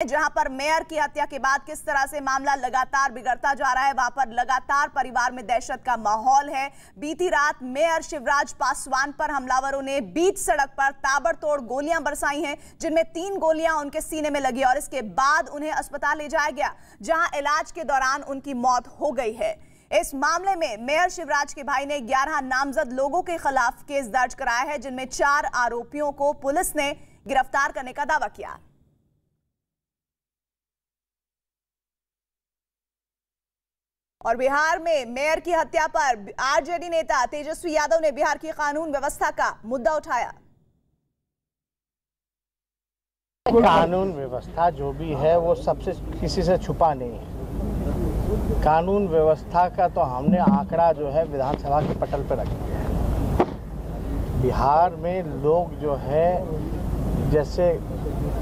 जहां पर मेयर की हत्या के बाद किस तरह से मामला लगातार बिगड़ता जा रहा है, वहां पर लगातार परिवार में दहशत का माहौल है। बीती रात मेयर शिवराज पासवान पर हमलावरों ने बीच सड़क पर ताबड़तोड़ गोलियां बरसाई हैं, जिनमें 3 गोलियां उनके सीने में लगी और इसके बाद उन्हें अस्पताल ले जाया गया, जहां इलाज के दौरान उनकी मौत हो गई है। इस मामले में मेयर शिवराज के भाई ने 11 नामजद लोगों के खिलाफ केस दर्ज कराया है, जिनमें 4 आरोपियों को पुलिस ने गिरफ्तार करने का दावा किया। और बिहार में मेयर की हत्या पर आरजेडी नेता तेजस्वी यादव ने बिहार की कानून व्यवस्था का मुद्दा उठाया। कानून व्यवस्था जो भी है वो सबसे किसी से छुपा नहीं है। कानून व्यवस्था का तो हमने आंकड़ा जो है विधानसभा के पटल पर रख दिया है। बिहार में लोग जो है जैसे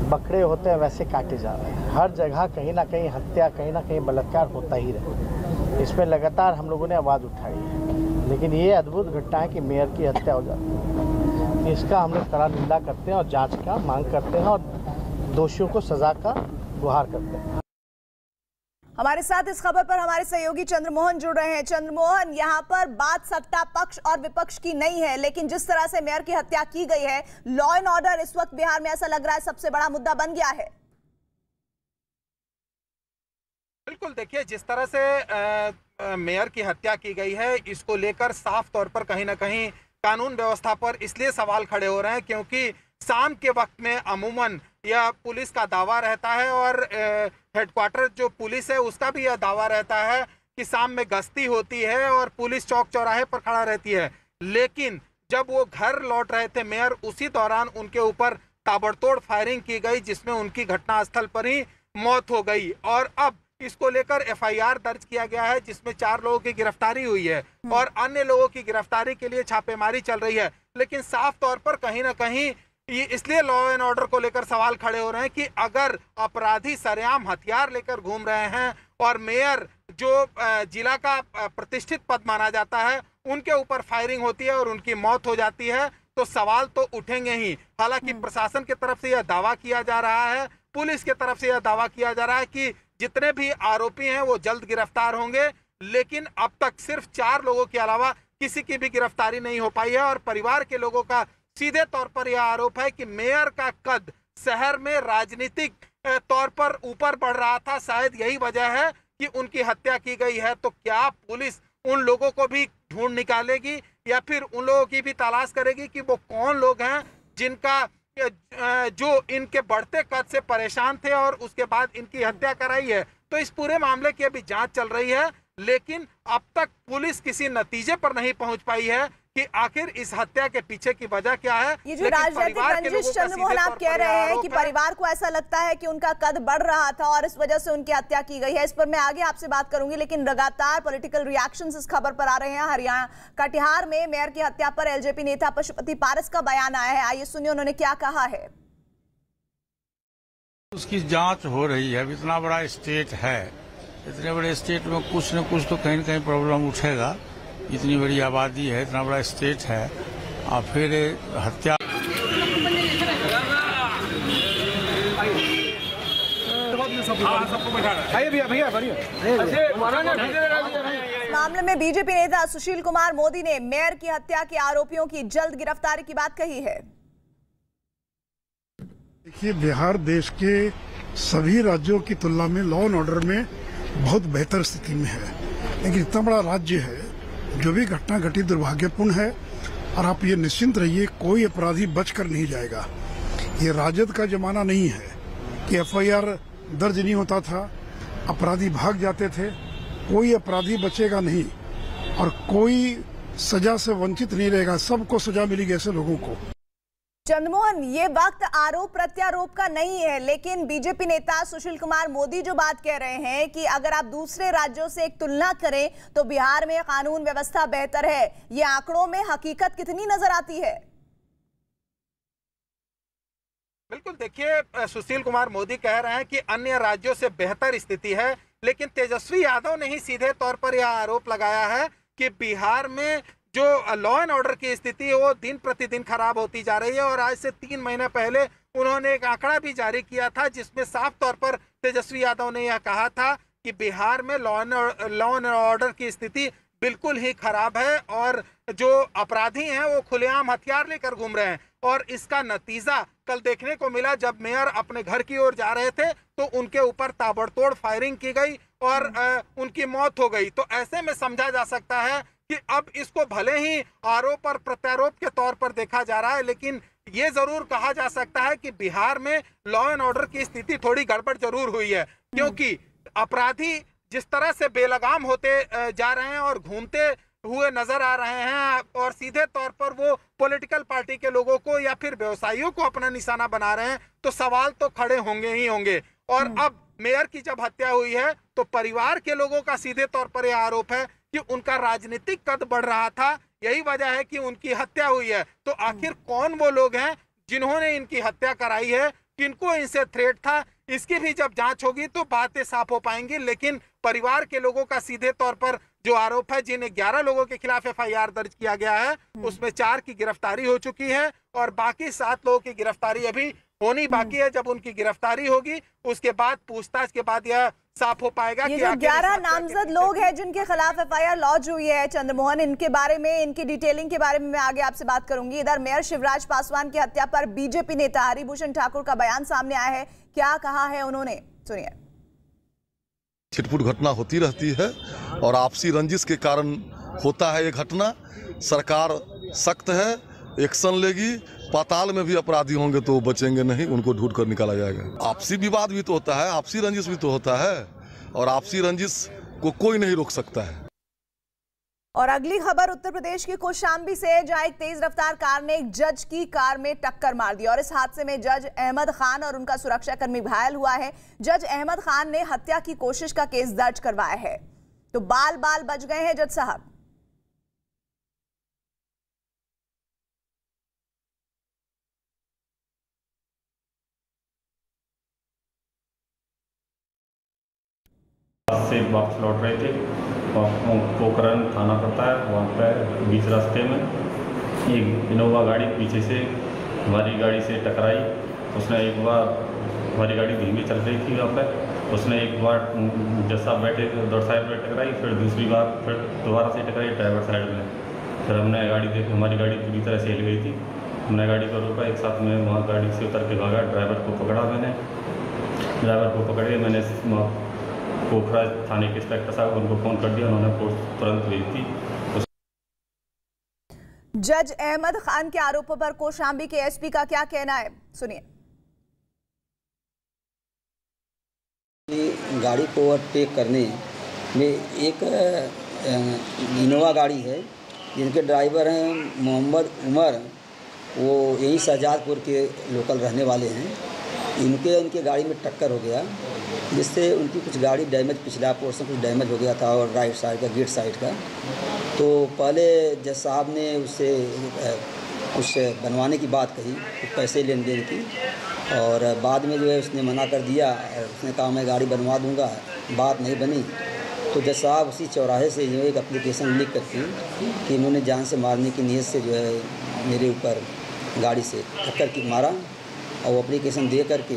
बकरे होते हैं वैसे काटे जा रहे हैं। हर जगह कहीं ना कहीं हत्या, कहीं ना कहीं बलात्कार होता ही रहे। इसमें लगातार हम लोगों ने आवाज़ उठाई है, लेकिन ये अद्भुत घटना है कि मेयर की हत्या हो जाती है। इसका हम लोग कड़ा निंदा करते हैं और जांच का मांग करते हैं और दोषियों को सजा का गुहार करते हैं। हमारे साथ इस खबर पर हमारे सहयोगी चंद्रमोहन जुड़ रहे हैं। चंद्रमोहन, यहाँ पर बात सत्ता पक्ष और विपक्ष की नहीं है, लेकिन जिस तरह से मेयर की हत्या की गई है, लॉ एंड ऑर्डर इस वक्त बिहार में ऐसा लग रहा है सबसे बड़ा मुद्दा बन गया है। बिल्कुल, देखिए जिस तरह से मेयर की हत्या की गई है, इसको लेकर साफ तौर पर कहीं ना कहीं कानून व्यवस्था पर इसलिए सवाल खड़े हो रहे हैं क्योंकि शाम के वक्त में अमूमन यह पुलिस का दावा रहता है और हेडक्वार्टर जो पुलिस है उसका भी यह दावा रहता है कि शाम में गश्ती होती है और पुलिस चौक चौराहे पर खड़ा रहती है। लेकिन जब वो घर लौट रहे थे मेयर, उसी दौरान उनके ऊपर ताबड़तोड़ फायरिंग की गई, जिसमें उनकी घटनास्थल पर ही मौत हो गई। और अब इसको लेकर एफआईआर दर्ज किया गया है, जिसमें 4 लोगों की गिरफ्तारी हुई है और अन्य लोगों की गिरफ्तारी के लिए छापेमारी चल रही है। लेकिन साफ तौर पर कहीं ना कहीं ये इसलिए लॉ एंड ऑर्डर को लेकर सवाल खड़े हो रहे हैं कि अगर अपराधी सरेआम हथियार लेकर घूम रहे हैं और मेयर जो जिला का प्रतिष्ठित पद माना जाता है, उनके ऊपर फायरिंग होती है और उनकी मौत हो जाती है, तो सवाल तो उठेंगे ही। हालांकि प्रशासन की तरफ से यह दावा किया जा रहा है, पुलिस की तरफ से यह दावा किया जा रहा है कि जितने भी आरोपी हैं वो जल्द गिरफ्तार होंगे, लेकिन अब तक सिर्फ 4 लोगों के अलावा किसी की भी गिरफ्तारी नहीं हो पाई है। और परिवार के लोगों का सीधे तौर पर यह आरोप है कि मेयर का कद शहर में राजनीतिक तौर पर ऊपर बढ़ रहा था, शायद यही वजह है कि उनकी हत्या की गई है। तो क्या पुलिस उन लोगों को भी ढूंढ निकालेगी या फिर उन लोगों की भी तलाश करेगी कि वो कौन लोग हैं जिनका जो इनके बढ़ते कद से परेशान थे और उसके बाद इनकी हत्या कराई है। तो इस पूरे मामले की अभी जांच चल रही है, लेकिन अब तक पुलिस किसी नतीजे पर नहीं पहुंच पाई है कि आखिर इस हत्या के पीछे की वजह क्या है। ये जो राजनीतिक रंजिश, चंद्रमोहन, आप कह रहे हैं कि परिवार को ऐसा लगता है कि उनका कद बढ़ रहा था और इस वजह से उनकी हत्या की गई है, इस पर मैं आगे आपसे बात करूंगी, लेकिन लगातार पॉलिटिकल रिएक्शंस इस खबर पर आ रहे हैं। हरियाणा कटिहार में मेयर की हत्या पर एलजेपी नेता पशुपति पारस का बयान आया है, आइए सुनिए उन्होंने क्या कहा है। उसकी जांच हो रही है। इतना बड़ा स्टेट है, इतने बड़े स्टेट में कुछ न कुछ तो कहीं न कहीं प्रॉब्लम उठेगा। इतनी बड़ी आबादी है, इतना बड़ा स्टेट है और फिर हत्या। मामले में बीजेपी नेता सुशील कुमार मोदी ने मेयर की हत्या के आरोपियों की जल्द गिरफ्तारी की बात कही है। देखिए, बिहार देश के सभी राज्यों की तुलना में लॉ एंड ऑर्डर में बहुत बेहतर स्थिति में है, लेकिन इतना बड़ा राज्य है, जो भी घटना घटी दुर्भाग्यपूर्ण है और आप ये निश्चिंत रहिए कोई अपराधी बचकर नहीं जाएगा। ये राजद का जमाना नहीं है कि एफआईआर दर्ज नहीं होता था, अपराधी भाग जाते थे। कोई अपराधी बचेगा नहीं और कोई सजा से वंचित नहीं रहेगा, सबको सजा मिलेगी ऐसे लोगों को। चंद्रमोहन, ये वक्त आरोप प्रत्यारोप का नहीं है, लेकिन बीजेपी नेता सुशील कुमार मोदी जो बात कह रहे हैं कि अगर आप दूसरे राज्यों से एक तुलना करें तो बिहार में कानून व्यवस्था बेहतर है, ये आंकड़ों में हकीकत कितनी नजर आती है? बिल्कुल, देखिए सुशील कुमार मोदी कह रहे हैं कि अन्य राज्यों से बेहतर स्थिति है, लेकिन तेजस्वी यादव ने ही सीधे तौर पर यह आरोप लगाया है कि बिहार में जो लॉ एंड ऑर्डर की स्थिति है वो दिन प्रतिदिन खराब होती जा रही है और आज से 3 महीने पहले उन्होंने एक आंकड़ा भी जारी किया था जिसमें साफ तौर पर तेजस्वी यादव ने यह कहा था कि बिहार में लॉ एंड ऑर्डर की स्थिति बिल्कुल ही खराब है और जो अपराधी हैं वो खुलेआम हथियार लेकर घूम रहे हैं। और इसका नतीजा कल देखने को मिला जब मेयर अपने घर की ओर जा रहे थे तो उनके ऊपर ताबड़तोड़ फायरिंग की गई और उनकी मौत हो गई। तो ऐसे में समझा जा सकता है कि अब इसको भले ही आरोप और प्रत्यारोप के तौर पर देखा जा रहा है, लेकिन ये जरूर कहा जा सकता है कि बिहार में लॉ एंड ऑर्डर की स्थिति थोड़ी गड़बड़ जरूर हुई है, क्योंकि अपराधी जिस तरह से बेलगाम होते जा रहे हैं और घूमते हुए नजर आ रहे हैं और सीधे तौर पर वो पॉलिटिकल पार्टी के लोगों को या फिर व्यवसायियों को अपना निशाना बना रहे हैं, तो सवाल तो खड़े होंगे ही होंगे। और अब मेयर की जब हत्या हुई है तो परिवार के लोगों का सीधे तौर पर यह आरोप है कि उनका राजनीतिक कद बढ़ रहा था, यही वजह है कि उनकी हत्या हुई है। तो आखिर कौन वो लोग हैं जिन्होंने इनकी हत्या कराई है, किनको इनसे थ्रेट था, इसकी भी जब जांच होगी तो बातें साफ हो पाएंगी। लेकिन परिवार के लोगों का सीधे तौर पर जो आरोप है, जिन्हें 11 लोगों के खिलाफ FIR दर्ज किया गया है, उसमें 4 की गिरफ्तारी हो चुकी है और बाकी 7 लोगों की गिरफ्तारी अभी होनी बाकी है। जब उनकी गिरफ्तारी होगी उसके बाद पूछताछ के बाद यह साफ हो पाएगा ये जो 11 नामजद लोग हैं जिनके खिलाफ FIR लॉन्च हुई है चंद्रमोहन, इनके बारे में, इनकी डिटेलिंग के बारे में मैं आगे आपसे बात करूंगी। इधर मेयर शिवराज पासवान की हत्या पर बीजेपी नेता हरिभूषण ठाकुर का बयान सामने आया है, क्या कहा है उन्होंने, सुनिए। छिटपुट घटना होती रहती है और आपसी रंजिश के कारण होता है ये घटना। सरकार सख्त है, एक्शन लेगी, पाताल में भी अपराधी होंगे तो बचेंगे नहीं, उनको ढूंढ कर निकाला जाएगा। आपसी विवाद भी तो होता है, आपसी रंजिश भी तो होता है और आपसी रंजिश को कोई नहीं रोक सकता है। और अगली खबर उत्तर प्रदेश के कौशाम्बी से, जहां एक तेज रफ्तार कार ने एक जज की कार में टक्कर मार दी और इस हादसे में जज अहमद खान और उनका सुरक्षाकर्मी घायल हुआ है। जज अहमद खान ने हत्या की कोशिश का केस दर्ज करवाया है। तो बाल बाल बच गए हैं जज साहब। से वापस लौट रहे थे, पोखरण थाना पड़ता है, वहाँ पर बीच रास्ते में एक इनोवा गाड़ी पीछे से हमारी गाड़ी से टकराई। उसने एक बार, हमारी गाड़ी धीमी चल रही थी वहाँ पर, उसने एक बार जैसा बैठे उधर साइड में टकराई, फिर दूसरी बार फिर दोबारा से टकराई ड्राइवर साइड में। फिर हमने गाड़ी देखी, हमारी गाड़ी पूरी तरह से हिल गई थी। हमने गाड़ी को रोका, एक साथ में वहाँ गाड़ी से उतर के भागा। ड्राइवर को पकड़ा मैंने, ड्राइवर को पकड़े मैंने पोखरा थाने के इंस्पेक्टर साहब उनको फोन कर दिया, उन्होंने पुलिस तुरंत भेज दी। जज अहमद खान के आरोपों पर कौशाम्बी के एसपी का क्या कहना है, सुनिए। गाड़ी को ओवरटेक करने में एक इनोवा गाड़ी है जिनके ड्राइवर हैं मोहम्मद उमर, वो यहीं शहजादपुर के लोकल रहने वाले हैं। इनके गाड़ी में टक्कर हो गया जिससे उनकी कुछ गाड़ी डैमेज, पिछला पोर्शन कुछ डैमेज हो गया था और राइट साइड का, गेट साइड का। तो पहले जज साहब ने उससे कुछ बनवाने की बात कही, कुछ पैसे लेन देन की, और बाद में जो है उसने मना कर दिया। उसने कहा मैं गाड़ी बनवा दूंगा, बात नहीं बनी। तो जज साहब उसी चौराहे से जो एक एप्लीकेशन लिख करके कि इन्होंने जान से मारने की नीयत से जो है मेरे ऊपर गाड़ी से टक्कर की मारा, और वो एप्लीकेशन दे करके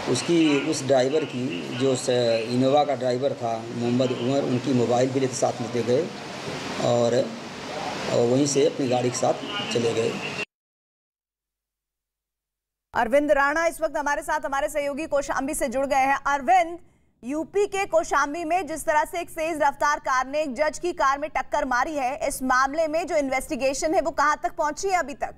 उस ड्राइवर की, जो इनोवा का ड्राइवर था मोहम्मद उमर, उनकी मोबाइल भी लेते साथ लेते गए और वहीं से अपनी गाड़ी के साथ चले गए। अरविंद राणा इस वक्त हमारे साथ, हमारे सहयोगी कौशाम्बी से जुड़ गए हैं। अरविंद, यूपी के कौशाम्बी में जिस तरह से एक तेज रफ्तार कार ने एक जज की कार में टक्कर मारी है, इस मामले में जो इन्वेस्टिगेशन है वो कहां तक पहुंची है अभी तक?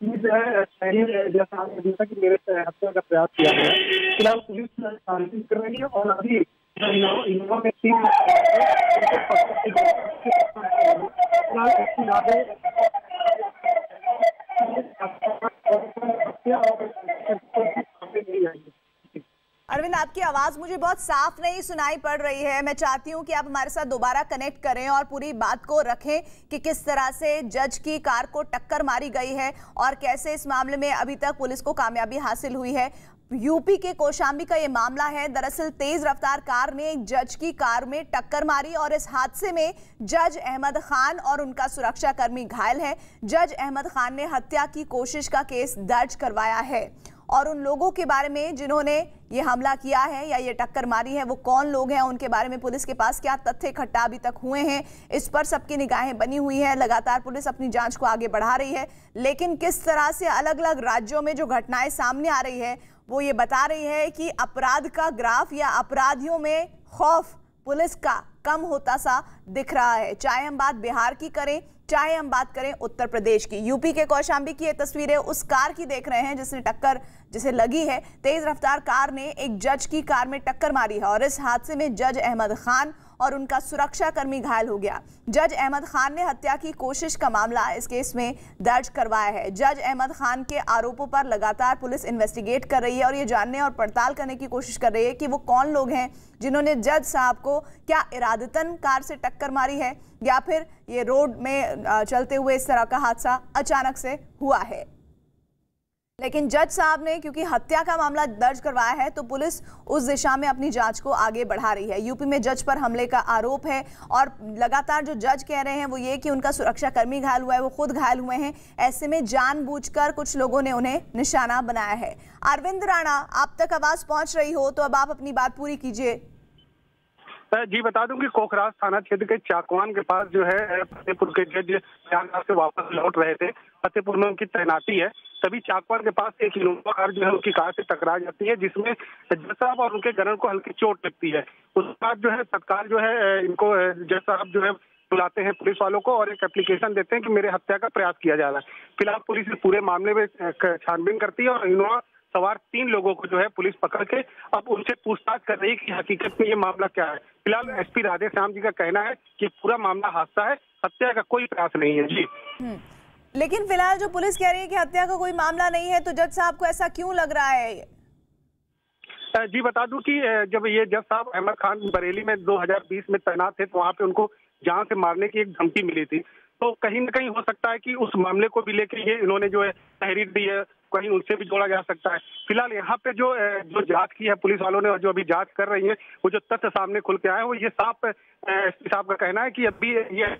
जैसा आपने देखा कि मेरे हत्या का प्रयास किया गया, फिलहाल पुलिस छानबीन कर रही है और अभी इनोवा में 3 अरविंद, आपकी आवाज मुझे बहुत साफ नहीं सुनाई पड़ रही है। मैं चाहती हूं कि आप हमारे साथ दोबारा कनेक्ट करें और पूरी बात को रखें कि किस तरह से जज की कार को टक्कर मारी गई है और कैसे इस मामले में अभी तक पुलिस को कामयाबी हासिल हुई है। यूपी के कौशाम्बी का ये मामला है। दरअसल तेज रफ्तार कार ने एक जज की कार में टक्कर मारी और इस हादसे में जज अहमद खान और उनका सुरक्षाकर्मी घायल है। जज अहमद खान ने हत्या की कोशिश का केस दर्ज करवाया है और उन लोगों के बारे में जिन्होंने ये हमला किया है या ये टक्कर मारी है वो कौन लोग हैं, उनके बारे में पुलिस के पास क्या तथ्य इकट्ठा अभी तक हुए हैं, इस पर सबकी निगाहें बनी हुई है। लगातार पुलिस अपनी जांच को आगे बढ़ा रही है, लेकिन किस तरह से अलग अलग राज्यों में जो घटनाएं सामने आ रही है वो ये बता रही है कि अपराध का ग्राफ या अपराधियों में खौफ पुलिस का कम होता सा दिख रहा है। चाहे हम बात बिहार की करें, चाहे हम बात करें उत्तर प्रदेश की। यूपी के कौशाम्बी की ये तस्वीरें उस कार की देख रहे हैं जिसने टक्कर जिसे लगी है। तेज रफ्तार कार ने एक जज की कार में टक्कर मारी है और इस हादसे में जज अहमद खान और उनका सुरक्षाकर्मी घायल हो गया। जज अहमद खान ने हत्या की कोशिश का मामला इस केस में दर्ज करवाया है। जज अहमद खान के आरोपों पर लगातार पुलिस इन्वेस्टिगेट कर रही है और ये जानने और पड़ताल करने की कोशिश कर रही है कि वो कौन लोग हैं जिन्होंने जज साहब को क्या इरादतन कार से टक्कर मारी है या फिर ये रोड में चलते हुए इस तरह का हादसा अचानक से हुआ है। लेकिन जज साहब ने क्योंकि हत्या का मामला दर्ज करवाया है तो पुलिस उस दिशा में अपनी जांच को आगे बढ़ा रही है। यूपी में जज पर हमले का आरोप है और लगातार जो जज कह रहे हैं वो ये कि उनका सुरक्षाकर्मी घायल हुआ है, वो खुद घायल हुए हैं। ऐसे में जानबूझकर कुछ लोगों ने उन्हें निशाना बनाया है। अरविंद राणा, आप तक आवाज पहुंच रही हो तो अब आप अपनी बात पूरी कीजिए। जी बता दूं कि कोखराज थाना क्षेत्र के चाकवान के पास जो है फतेहपुर के जज प्रयागराज से वापस लौट रहे थे। फतेहपुर में उनकी तैनाती है, तभी चाकवान के पास एक इनोवा कार जो है उनकी कार से टकरा जाती है जिसमें जज साहब और उनके गनर को हल्की चोट लगती है। उसके बाद जो है तत्काल जो है इनको जज साहब जो है बुलाते हैं पुलिस वालों को और एक एप्लीकेशन देते हैं कि मेरे हत्या का प्रयास किया जा रहा है। फिलहाल पुलिस इस पूरे मामले में छानबीन करती है और इनोवा सवार 3 लोगों को जो है पुलिस पकड़ के अब उनसे पूछताछ कर रही है कि हकीकत में ये मामला क्या है। फिलहाल एसपी राधे श्याम जी का कहना है कि पूरा मामला हादसा है, हत्या का कोई प्रयास नहीं है। जी लेकिन फिलहाल जो पुलिस कह रही है कि हत्या का कोई मामला नहीं है तो जज साहब को ऐसा क्यों लग रहा है? जी बता दूं कि जब ये जज साहब अहमद खान बरेली में 2020 में तैनात थे तो वहाँ पे उनको जान से मारने की एक धमकी मिली थी, तो कहीं न कहीं हो सकता है कि उस मामले को भी लेकर ये इन्होंने जो है तहरीर दी है, कहीं उनसे भी जोड़ा जा सकता है। फिलहाल यहाँ पे जो जांच की है पुलिस वालों ने और जो अभी जांच कर रही है वो जो तथ्य सामने खुल के आए वो ये साफ एसपी साहब का कहना है कि अभी ये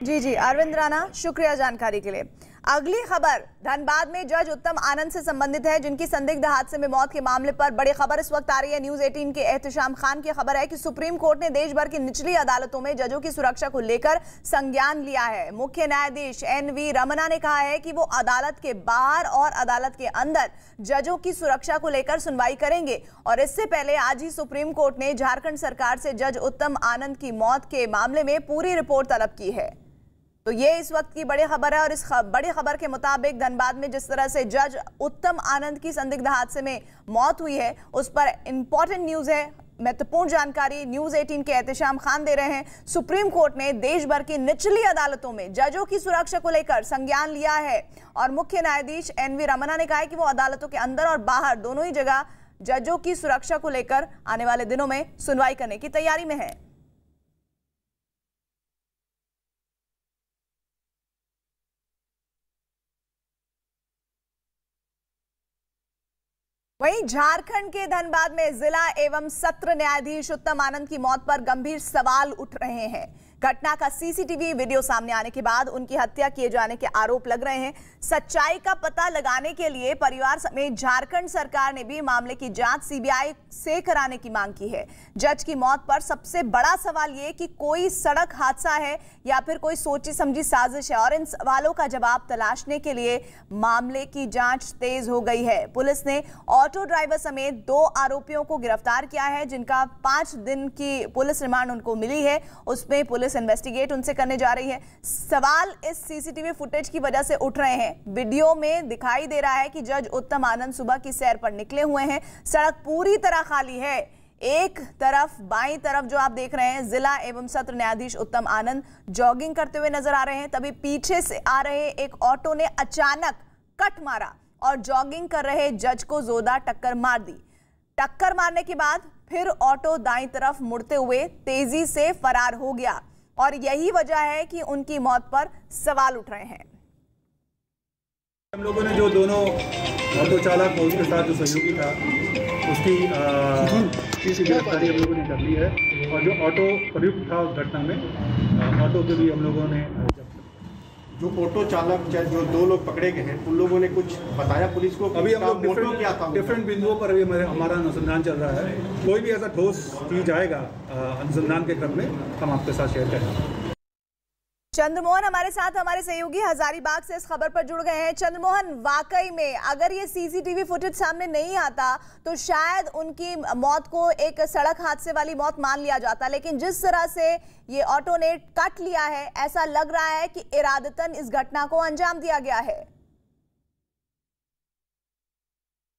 जी अरविंद राणा, शुक्रिया जानकारी के लिए। अगली खबर धनबाद में जज उत्तम आनंद से संबंधित है जिनकी संदिग्ध हादसे में मौत के मामले पर बड़ी खबर इस वक्त आ रही है। न्यूज 18 के एहतशाम खान की खबर है कि सुप्रीम कोर्ट ने देश भर की निचली अदालतों में जजों की सुरक्षा को लेकर संज्ञान लिया है। मुख्य न्यायाधीश NV रमना ने कहा है कि वो अदालत के बाहर और अदालत के अंदर जजों की सुरक्षा को लेकर सुनवाई करेंगे और इससे पहले आज ही सुप्रीम कोर्ट ने झारखंड सरकार से जज उत्तम आनंद की मौत के मामले में पूरी रिपोर्ट तलब की है। तो ये इस वक्त की बड़ी खबर है और इस बड़ी खबर के मुताबिक धनबाद में जिस तरह से जज उत्तम आनंद की संदिग्ध हादसे में मौत हुई है उस पर इंपॉर्टेंट न्यूज है, महत्वपूर्ण जानकारी न्यूज 18 के एहतशाम खान दे रहे हैं। सुप्रीम कोर्ट ने देश भर की निचली अदालतों में जजों की सुरक्षा को लेकर संज्ञान लिया है और मुख्य न्यायाधीश NV रमना ने कहा है कि वो अदालतों के अंदर और बाहर दोनों ही जगह जजों की सुरक्षा को लेकर आने वाले दिनों में सुनवाई करने की तैयारी में है। वहीं झारखंड के धनबाद में जिला एवं सत्र न्यायाधीश उत्तम आनंद की मौत पर गंभीर सवाल उठ रहे हैं। घटना का सीसीटीवी वीडियो सामने आने के बाद उनकी हत्या किए जाने के आरोप लग रहे हैं। सच्चाई का पता लगाने के लिए परिवार समेत झारखंड सरकार ने भी मामले की जांच सीबीआई से कराने की मांग की है। जज की मौत पर सबसे बड़ा सवाल ये कि कोई सड़क हादसा है या फिर कोई सोची समझी साजिश है और इन सवालों का जवाब तलाशने के लिए मामले की जांच तेज हो गई है। पुलिस ने ऑटो ड्राइवर समेत 2 आरोपियों को गिरफ्तार किया है जिनका 5 दिन की पुलिस रिमांड उनको मिली है। उसमें पुलिस इन्वेस्टिगेट उनसे करने जा रही है। सवाल इस सीसीटीवी फुटेज की वजह से उठ रहे हैं। वीडियो में दिखाई दे रहा है कि जज उत्तम आनंद सुबह की सैर पर निकले हुए हैं। सड़क पूरी तरह खाली है। एक तरफ बाईं तरफ जो आप देख रहे हैं जिला एवं सत्र न्यायाधीश उत्तम आनंद जॉगिंग करते हुए नजर आ रहे हैं, तभी पीछे से आ रहे एक ऑटो ने अचानक कट मारा और जॉगिंग कर रहे जज को जोरदार टक्कर मार दी। टक्कर मारने के बाद फिर ऑटो दाईं तरफ मुड़ते हुए तेजी से फरार हो गया और यही वजह है कि उनकी मौत पर सवाल उठ रहे हैं। हम लोगों ने जो दोनों ऑटो चालक और उसके साथ जो सहयोगी था उसकी गिरफ्तारी हम लोगों ने कर ली है और जो ऑटो प्रयुक्त था उस घटना में ऑटो के भी हम लोगों ने जो ऑटो चालक जो 2 लोग पकड़े गए हैं उन लोगों ने कुछ बताया पुलिस को? अभी हम लोग डिफरेंट बिंदुओं पर अभी हमारा अनुसंधान चल रहा है। कोई भी ऐसा ठोस चीज आएगा अनुसंधान के क्रम में हम आपके साथ शेयर करेंगे। चंद्रमोहन हमारे साथ हमारे सहयोगी हजारीबाग से इस खबर पर जुड़ गए हैं। चंद्रमोहन, वाकई में अगर ये सीसीटीवी फुटेज सामने नहीं आता तो शायद उनकी मौत को एक सड़क हादसे वाली मौत मान लिया जाता, लेकिन जिस तरह से ये ऑटो ने कट लिया है ऐसा लग रहा है कि इरादतन इस घटना को अंजाम दिया गया है।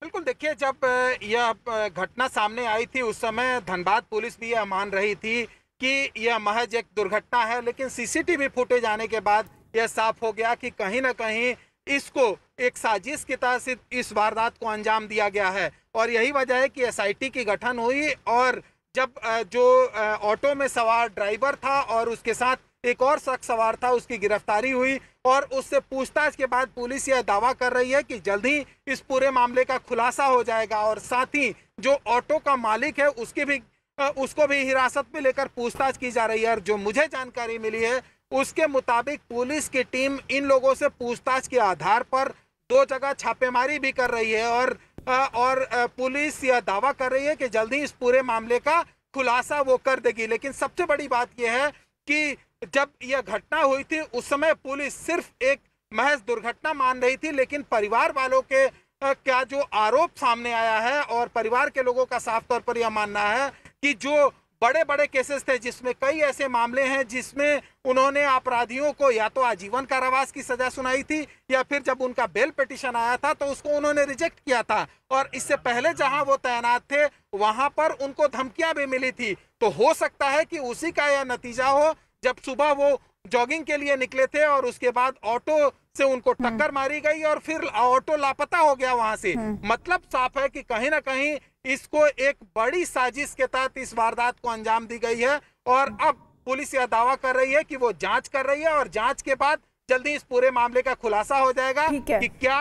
बिल्कुल, देखिए, जब यह घटना सामने आई थी उस समय धनबाद पुलिस भी यह मान रही थी कि यह महज एक दुर्घटना है, लेकिन सीसीटीवी फुटेज आने के बाद यह साफ हो गया कि कहीं ना कहीं इसको एक साजिश की तरह से इस वारदात को अंजाम दिया गया है। और यही वजह है कि एसआईटी की गठन हुई और जब जो ऑटो में सवार ड्राइवर था और उसके साथ एक और शख्स सवार था उसकी गिरफ्तारी हुई और उससे पूछताछ के बाद पुलिस यह दावा कर रही है कि जल्द ही इस पूरे मामले का खुलासा हो जाएगा और साथ ही जो ऑटो का मालिक है उसको भी हिरासत में लेकर पूछताछ की जा रही है। और जो मुझे जानकारी मिली है उसके मुताबिक पुलिस की टीम इन लोगों से पूछताछ के आधार पर 2 जगह छापेमारी भी कर रही है और पुलिस यह दावा कर रही है कि जल्द ही इस पूरे मामले का खुलासा वो कर देगी। लेकिन सबसे बड़ी बात यह है कि जब यह घटना हुई थी उस समय पुलिस सिर्फ एक महज दुर्घटना मान रही थी, लेकिन परिवार वालों के क्या जो आरोप सामने आया है और परिवार के लोगों का साफ तौर पर यह मानना है कि जो बड़े बड़े केसेस थे जिसमें कई ऐसे मामले हैं जिसमें उन्होंने अपराधियों को या तो आजीवन कारावास की सजा सुनाई थी या फिर जब उनका बेल पिटीशन आया था तो उसको उन्होंने रिजेक्ट किया था और इससे पहले जहां वो तैनात थे वहां पर उनको धमकियां भी मिली थी। तो हो सकता है कि उसी का यह नतीजा हो जब सुबह वो जॉगिंग के लिए निकले थे और उसके बाद ऑटो से उनको टक्कर मारी गई और फिर ऑटो लापता हो गया वहां से। मतलब साफ है कि कहीं ना कहीं इसको एक बड़ी साजिश के तहत इस वारदात को अंजाम दी गई है और अब पुलिस यह दावा कर रही है कि वो जांच कर रही है और जांच के बाद जल्दी इस पूरे मामले का खुलासा हो जाएगा कि क्या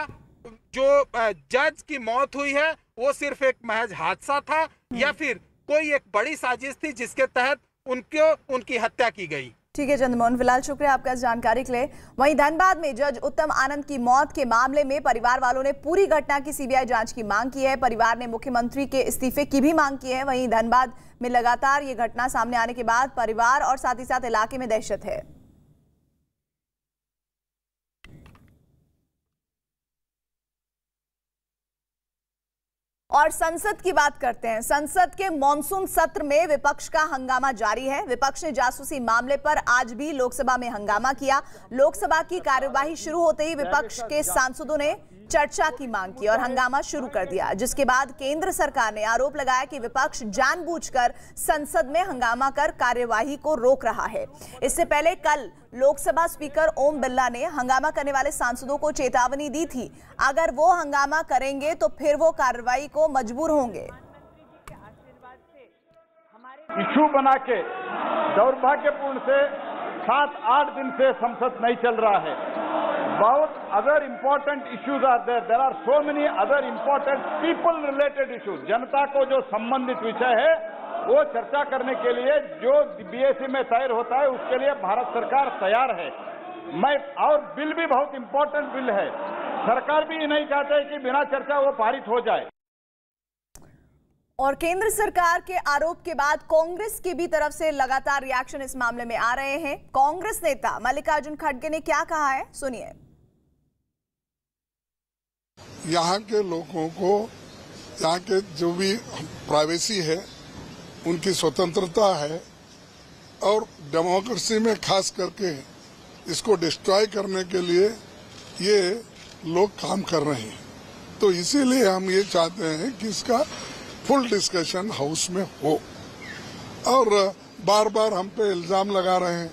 जो जज की मौत हुई है वो सिर्फ एक महज हादसा था या फिर कोई एक बड़ी साजिश थी जिसके तहत उनकी हत्या की गई। ठीक है चंद्रमोहन, फिलहाल शुक्रिया आपका इस जानकारी के लिए। वहीं धनबाद में जज उत्तम आनंद की मौत के मामले में परिवार वालों ने पूरी घटना की सीबीआई जांच की मांग की है। परिवार ने मुख्यमंत्री के इस्तीफे की भी मांग की है। वहीं धनबाद में लगातार ये घटना सामने आने के बाद परिवार और साथ ही साथ इलाके में दहशत है। और संसद की बात करते हैं। संसद के मॉनसून सत्र में विपक्ष का हंगामा जारी है। विपक्ष ने जासूसी मामले पर आज भी लोकसभा में हंगामा किया। लोकसभा की कार्यवाही शुरू होते ही विपक्ष के सांसदों ने चर्चा की मांग की और हंगामा शुरू कर दिया, जिसके बाद केंद्र सरकार ने आरोप लगाया कि विपक्ष जानबूझकर संसद में हंगामा कर कार्यवाही को रोक रहा है। इससे पहले कल लोकसभा स्पीकर ओम बिरला ने हंगामा करने वाले सांसदों को चेतावनी दी थी, अगर वो हंगामा करेंगे तो फिर वो कार्रवाई को मजबूर होंगे। इशू बना के दुर्भाग्यपूर्ण से 7-8 दिन से संसद नहीं चल रहा है। बहुत other important issues are there are so many other important people related issues, जनता को जो संबंधित विषय है वो चर्चा करने के लिए जो बीएसी में तय होता है उसके लिए भारत सरकार तैयार है। और बिल भी बहुत इम्पोर्टेंट बिल है। सरकार भी नहीं चाहते कि बिना चर्चा वो पारित हो जाए। और केंद्र सरकार के आरोप के बाद कांग्रेस की भी तरफ से लगातार रिएक्शन इस मामले में आ रहे हैं। कांग्रेस नेता मल्लिकार्जुन खड़गे ने क्या कहा है, सुनिए। यहाँ के लोगों को, यहाँ के जो भी प्राइवेसी है, उनकी स्वतंत्रता है और डेमोक्रेसी में खास करके इसको डिस्ट्रॉय करने के लिए ये लोग काम कर रहे हैं। तो इसीलिए हम ये चाहते हैं कि इसका फुल डिस्कशन हाउस में हो। और बार बार हम पे इल्जाम लगा रहे हैं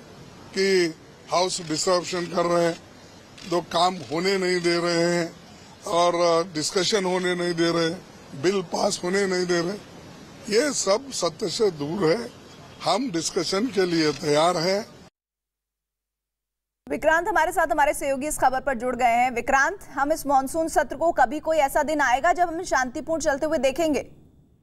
कि हाउस डिस्ट्रप्शन कर रहे हैं, तो काम होने नहीं दे रहे हैं और डिस्कशन होने नहीं दे रहे, बिल पास होने नहीं दे रहे। ये सब सत्य से दूर है। हम डिस्कशन के लिए तैयार हैं। विक्रांत हमारे साथ हमारे सहयोगी इस खबर पर जुड़ गए हैं। विक्रांत, हम इस मानसून सत्र को कभी कोई ऐसा दिन आएगा जब हम शांतिपूर्ण चलते हुए देखेंगे?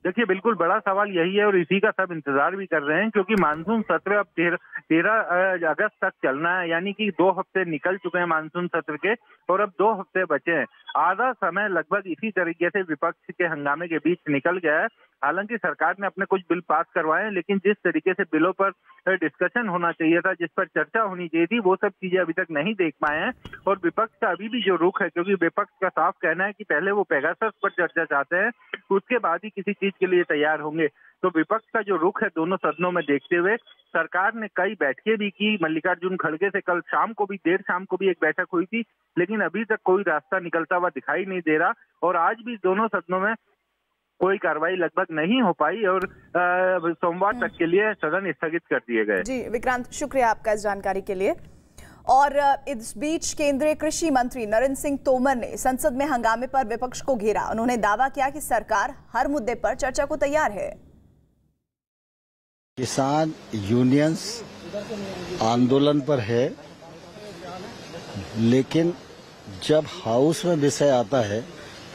देखिए, बिल्कुल बड़ा सवाल यही है और इसी का सब इंतजार भी कर रहे हैं, क्योंकि मानसून सत्र अब 13 अगस्त तक चलना है। यानी कि 2 हफ्ते निकल चुके हैं मानसून सत्र के और अब 2 हफ्ते बचे हैं। आधा समय लगभग इसी तरीके से विपक्ष के हंगामे के बीच निकल गया है। हालांकि सरकार ने अपने कुछ बिल पास करवाए हैं, लेकिन जिस तरीके से बिलों पर डिस्कशन होना चाहिए था, जिस पर चर्चा होनी चाहिए थी, वो सब चीजें अभी तक नहीं देख पाए हैं। और विपक्ष का अभी भी जो रुख है, क्योंकि विपक्ष का साफ कहना है कि पहले वो पेगासस पर चर्चा चाहते हैं, उसके बाद ही किसी चीज के लिए तैयार होंगे। तो विपक्ष का जो रुख है दोनों सदनों में देखते हुए, सरकार ने कई बैठकें भी की। मल्लिकार्जुन खड़गे से कल शाम को भी, देर शाम को भी एक बैठक हुई थी, लेकिन अभी तक कोई रास्ता निकलता हुआ दिखाई नहीं दे रहा। और आज भी दोनों सदनों में कोई कार्रवाई लगभग नहीं हो पाई और सोमवार तक के लिए सदन स्थगित कर दिए गए। जी विक्रांत, शुक्रिया आपका इस जानकारी के लिए। और इस बीच केंद्रीय कृषि मंत्री नरेंद्र सिंह तोमर ने संसद में हंगामे पर विपक्ष को घेरा। उन्होंने दावा किया कि सरकार हर मुद्दे पर चर्चा को तैयार है। किसान यूनियंस आंदोलन पर है, लेकिन जब हाउस में विषय आता है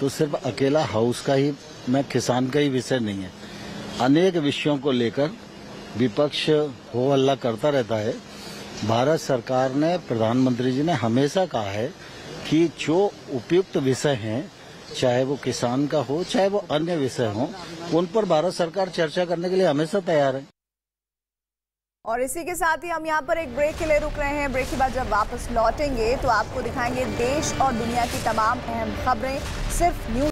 तो सिर्फ अकेला हाउस का ही, मैं किसान का ही विषय नहीं है। अनेक विषयों को लेकर विपक्ष हो हल्ला करता रहता है। भारत सरकार ने, प्रधानमंत्री जी ने हमेशा कहा है कि जो उपयुक्त विषय हैं, चाहे वो किसान का हो चाहे वो अन्य विषय हो, उन पर भारत सरकार चर्चा करने के लिए हमेशा तैयार है। और इसी के साथ ही हम यहाँ पर एक ब्रेक के लिए रुक रहे हैं। ब्रेक के बाद जब वापस लौटेंगे तो आपको दिखाएंगे देश और दुनिया की तमाम अहम खबरें सिर्फ न्यूज